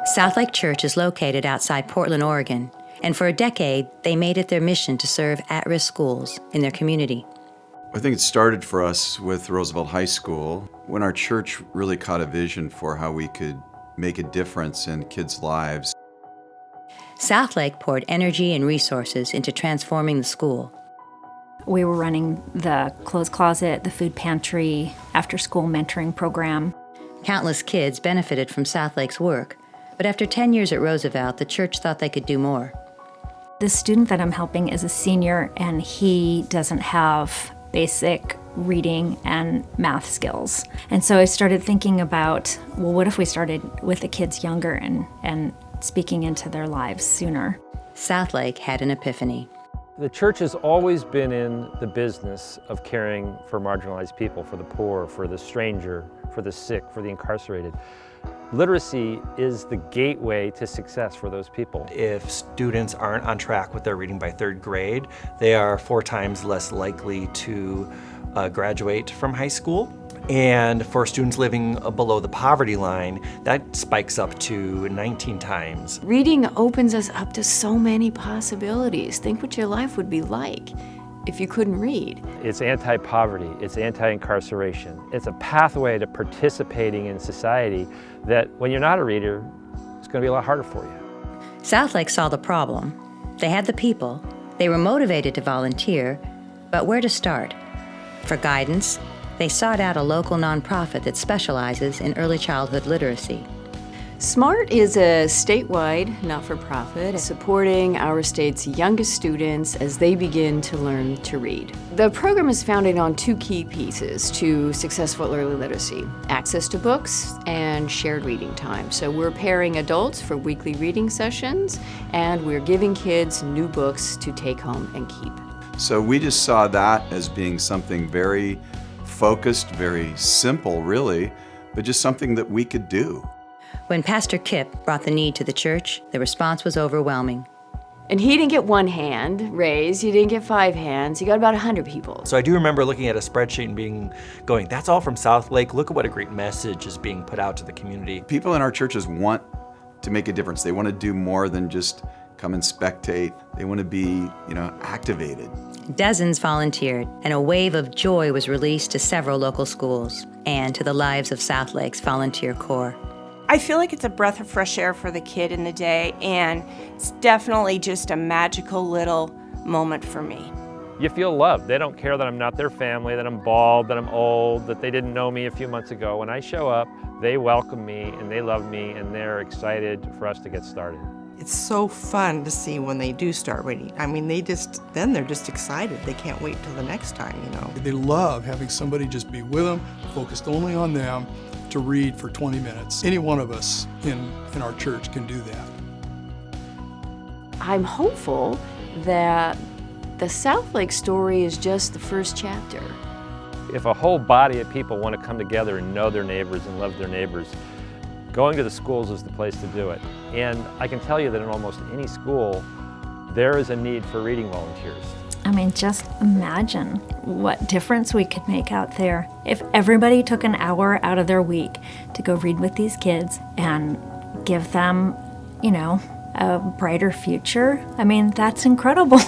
Southlake Church is located outside Portland, Oregon, and for a decade, they made it their mission to serve at-risk schools in their community. I think it started for us with Roosevelt High School, when our church really caught a vision for how we could make a difference in kids' lives. Southlake poured energy and resources into transforming the school. We were running the clothes closet, the food pantry, after-school mentoring program. Countless kids benefited from Southlake's work, but after 10 years at Roosevelt, the church thought they could do more. The student that I'm helping is a senior, and he doesn't have basic reading and math skills. And so I started thinking about, well, what if we started with the kids younger and speaking into their lives sooner? Southlake had an epiphany. The church has always been in the business of caring for marginalized people, for the poor, for the stranger, for the sick, for the incarcerated. Literacy is the gateway to success for those people. If students aren't on track with their reading by third grade, they are 4 times less likely to graduate from high school. And for students living below the poverty line, that spikes up to 19 times. Reading opens us up to so many possibilities. Think what your life would be like if you couldn't read. It's anti-poverty, it's anti-incarceration. It's a pathway to participating in society that when you're not a reader, it's going to be a lot harder for you. Southlake saw the problem. They had the people. They were motivated to volunteer, but where to start? For guidance, they sought out a local nonprofit that specializes in early childhood literacy. SMART is a statewide not-for-profit supporting our state's youngest students as they begin to learn to read. The program is founded on 2 key pieces to successful early literacy: access to books and shared reading time. So we're pairing adults for weekly reading sessions, and we're giving kids new books to take home and keep. So we just saw that as being something very focused, very simple really, but just something that we could do. When Pastor Kip brought the need to the church, the response was overwhelming. And he didn't get 1 hand raised, he didn't get 5 hands, he got about 100 people. So I do remember looking at a spreadsheet and going, that's all from Southlake. Look at what a great message is being put out to the community. People in our churches want to make a difference. They want to do more than just come and spectate. They want to be, activated. Dozens volunteered, and a wave of joy was released to several local schools and to the lives of Southlake's volunteer corps. I feel like it's a breath of fresh air for the kid in the day, and it's definitely just a magical little moment for me. You feel loved. They don't care that I'm not their family, that I'm bald, that I'm old, that they didn't know me a few months ago. When I show up, they welcome me and they love me and they're excited for us to get started. It's so fun to see when they do start reading. I mean, they're just excited. They can't wait till the next time, They love having somebody just be with them, focused only on them, to read for 20 minutes. Any one of us in our church can do that. I'm hopeful that the Southlake story is just the first chapter. If a whole body of people want to come together and know their neighbors and love their neighbors, going to the schools is the place to do it. And I can tell you that in almost any school, there is a need for reading volunteers. I mean, just imagine what difference we could make out there if everybody took an hour out of their week to go read with these kids and give them, a brighter future. I mean, that's incredible.